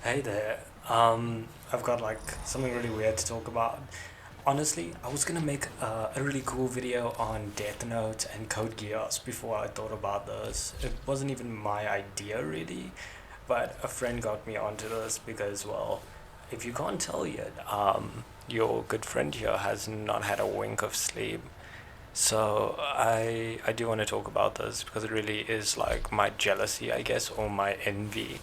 Hey there. I've got like something really weird to talk about. Honestly, I was gonna make a really cool video on Death Note and Code Geass before I thought about this. It wasn't even my idea really, but a friend got me onto this because, well, if you can't tell yet, your good friend here has not had a wink of sleep. So I do want to talk about this because it really is like my jealousy, I guess, or my envy.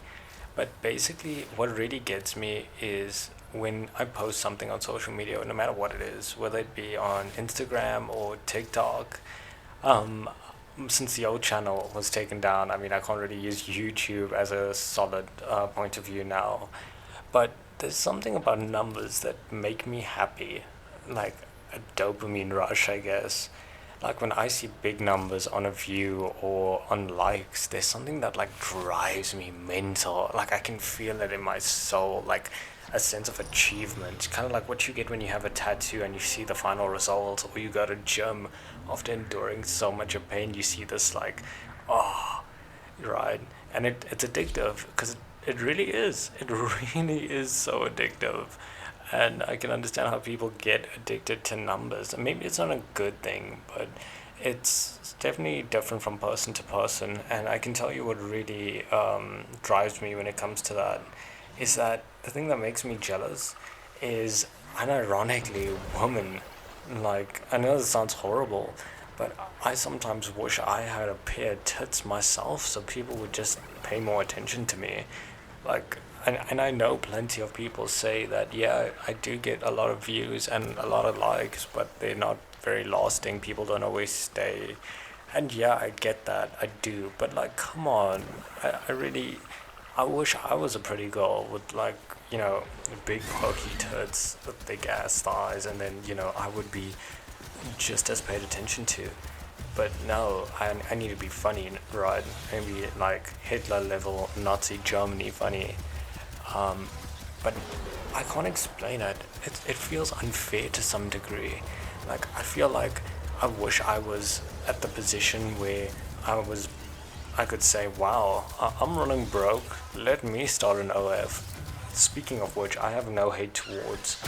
But basically, what really gets me is when I post something on social media, no matter what it is, whether it be on Instagram or TikTok. Um, since the old channel was taken down, I mean, I can't really use YouTube as a solid point of view now. But there's something about numbers that make me happy, like a dopamine rush, I guess. Like when I see big numbers on a view or on likes, there's something that like drives me mental. Like I can feel it in my soul, like a sense of achievement, kind of like what you get when you have a tattoo and you see the final result, or you go to gym after enduring so much of pain, you see this like, oh, right? And it's addictive because it really is. It really is so addictive. And I can understand how people get addicted to numbers. And maybe it's not a good thing, but it's definitely different from person to person. And I can tell you what really drives me when it comes to that is that the thing that makes me jealous is unironically women. Like, I know this sounds horrible, but I sometimes wish I had a pair of tits myself so people would just pay more attention to me. Like, and I know plenty of people say that, yeah, I do get a lot of views and a lot of likes, but they're not very lasting. People don't always stay. And yeah, I get that, I do. But like, come on, I really, I wish I was a pretty girl with like, you know, big pokey tits, with big ass thighs, and then, I would be just as paid attention to. But no, I need to be funny, right? Maybe like Hitler level Nazi Germany funny. Um, but I can't explain it. It feels unfair to some degree. Like, I feel like I wish I was at the position where I was, I could say, wow, I'm running broke. Let me start an OF. Speaking of which, I have no hate towards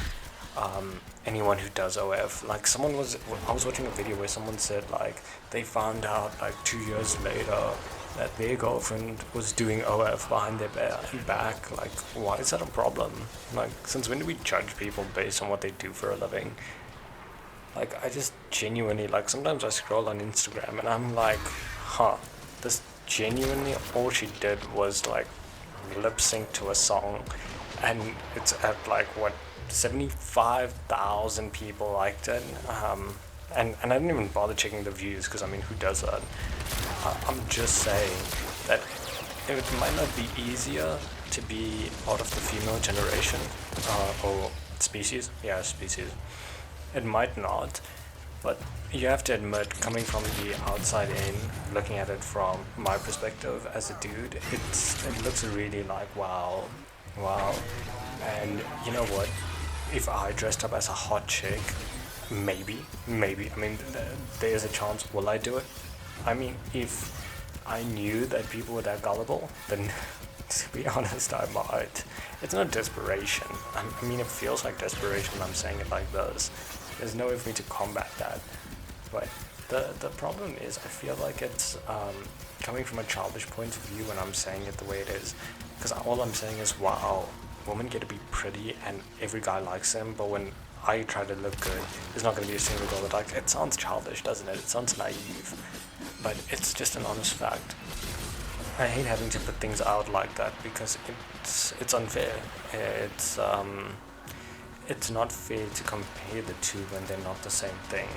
anyone who does OF. Like I was watching a video where someone said like they found out like 2 years later that their girlfriend was doing OF behind their back. Like, why is that a problem? Like, since when do we judge people based on what they do for a living? Like, I just genuinely, like, sometimes I scroll on Instagram and I'm like, huh, this genuinely, all she did was, like, lip sync to a song, and it's at, like, what, 75,000 people liked it. And I didn't even bother checking the views because, I mean, who does that? I'm just saying that it might not be easier to be part of the female generation or species. Yeah, species. It might not, but you have to admit, coming from the outside in, looking at it from my perspective as a dude, it looks really like wow, wow. And you know what? If I dressed up as a hot chick, maybe. I mean, there's a chance. Will I do it? I mean, if I knew that people were that gullible, then to be honest, I might. It's not desperation. I mean, it feels like desperation when I'm saying it like this. There's no way for me to combat that. But the problem is, I feel like it's coming from a childish point of view when I'm saying it the way it is. Because all I'm saying is, wow, women get to be pretty and every guy likes them, but when I try to look good, there's not going to be a single girl that likes it. It sounds childish, doesn't it? It sounds naive. But it's just an honest fact. I hate having to put things out like that because it's unfair. It's not fair to compare the two when they're not the same thing.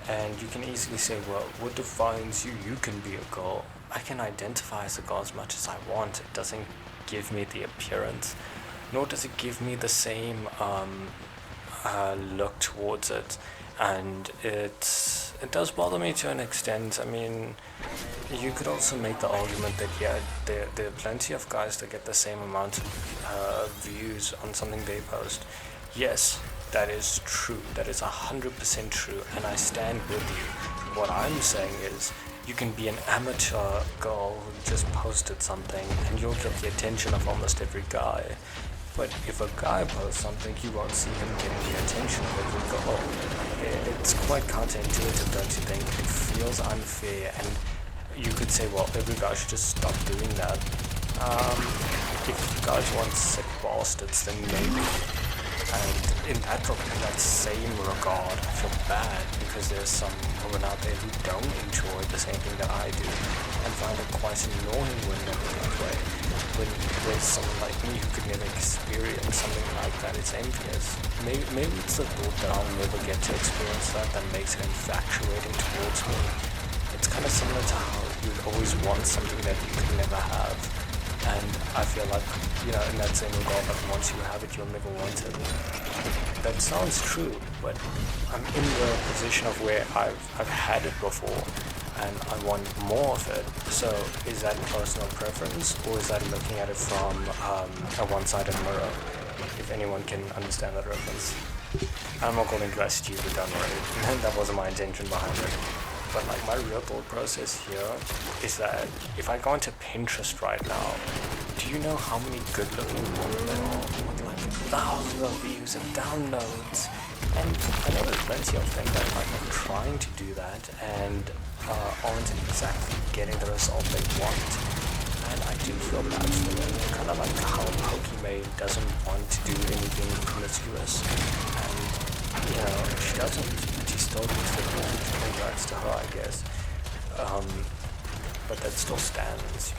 And you can easily say, well, what defines you? You can be a girl. I can identify as a girl as much as I want. It doesn't give me the appearance, nor does it give me the same look towards it. And it does bother me to an extent. I mean, you could also make the argument that yeah, there are plenty of guys that get the same amount of views on something they post. Yes, that is true. That is 100% true, and I stand with you. What I'm saying is, you can be an amateur girl who just posted something and you'll get the attention of almost every guy. But if a guy posts something, you won't see him getting the attention of every girl. It's quite counterintuitive, don't you think? It feels unfair, and you could say, well, every guy should just stop doing that. If guys want sick bastards, then maybe. And in that same regard, I feel bad because there's some women out there who don't enjoy the same thing that I do and find it quite annoying when they're that way. When there's someone like me who could never experience something like that, it's envious. Maybe it's the thought that I'll never get to experience that makes it infatuating towards me. It's kind of similar to how you'd always want something that you could never have. And I feel like, in that same regard, like once you have it, you'll never want it. That sounds true, but I'm in the position of where I've had it before, and I want more of it. So is that personal preference, or is that looking at it from a one-sided mirror? If anyone can understand that reference. I'm not calling you guys stupid, don't worry. That wasn't my intention behind it. But like my real thought process here is that if I go into Pinterest right now, do you know how many good looking women there are with like thousands of views and downloads? And I know there's plenty of them that like are trying to do that and aren't exactly getting the result they want. And I do feel bad for them. Kind of like how Pokimane doesn't want to do anything promiscuous, and she doesn't. She still gets the gold. Congrats to her, I guess. But that still stands.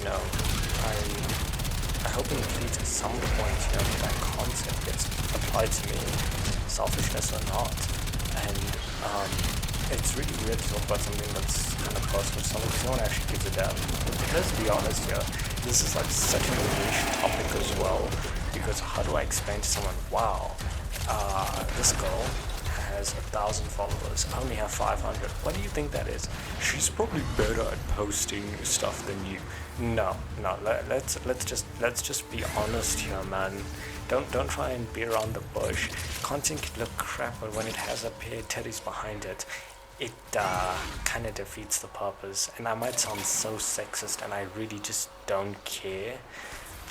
I hope in the future, at some point, that concept gets applied to me, selfishness or not. And it's really weird to talk about something that's kind of personal to someone because no one actually gives a damn. But let's be honest here, this is like such a niche topic as well, because how do I explain to someone, wow, this girl has 1,000 followers, I only have 500. What do you think that is? She's probably better at posting stuff than you. No, let's just be honest here, man. Don't try and be around the bush. Content can look crap, but when it has a pair of teddies behind it, it kind of defeats the purpose. And I might sound so sexist, and I really just don't care,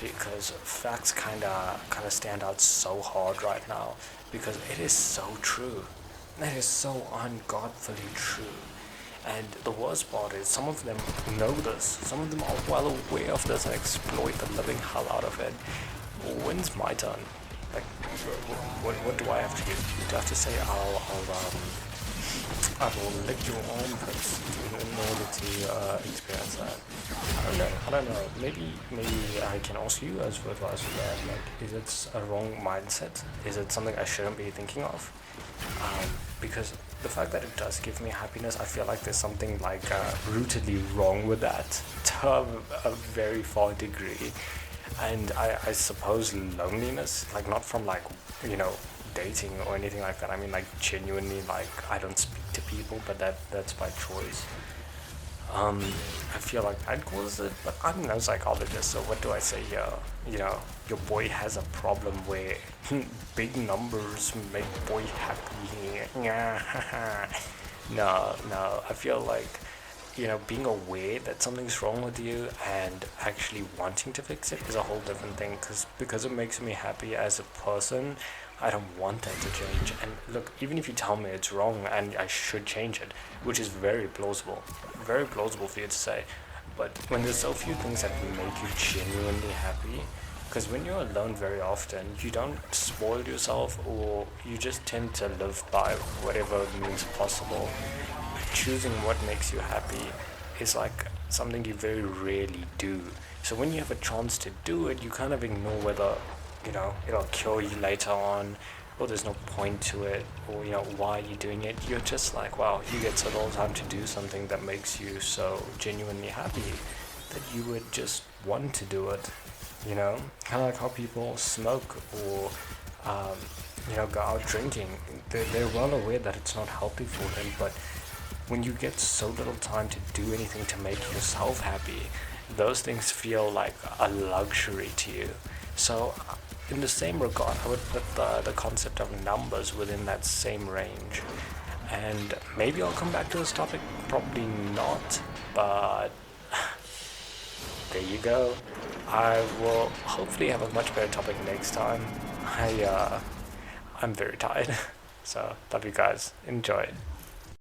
because facts kind of stand out so hard right now, because it is so true. It is so ungodfully true. And the worst part is some of them know this. Some of them are well aware of this and exploit the living hell out of it. When's my turn? Like, what do I have to do? Do I have to say I will lick your armpits in order to experience that? I don't know. Maybe I can ask you as for advice for that. Like, is it a wrong mindset? Is it something I shouldn't be thinking of? Because the fact that it does give me happiness, I feel like there's something like rootedly wrong with that to a very far degree. And I suppose loneliness, like not from like, dating or anything like that. I mean, like genuinely, like I don't speak to people, but that's by choice. I feel like I'd cause it, but I'm no psychologist, so what do I say here? Your boy has a problem where big numbers make boy happy. No, I feel like, being aware that something's wrong with you and actually wanting to fix it is a whole different thing, because it makes me happy as a person. I don't want that to change. And look, even if you tell me it's wrong and I should change it, which is very plausible for you to say, but when there's so few things that make you genuinely happy, because when you're alone very often, you don't spoil yourself, or you just tend to live by whatever means possible. Choosing what makes you happy is like something you very rarely do. So when you have a chance to do it, you kind of ignore whether it'll kill you later on, or there's no point to it, or why are you doing it. You're just like, wow, you get so little time to do something that makes you so genuinely happy that you would just want to do it. Kind of like how people smoke or go out drinking. They're well aware that it's not healthy for them, but when you get so little time to do anything to make yourself happy, those things feel like a luxury to you. So in the same regard, I would put the concept of numbers within that same range. and maybe I'll come back to this topic. Probably not, but there you go. I will hopefully have a much better topic next time. I'm very tired, so love you guys. Enjoy.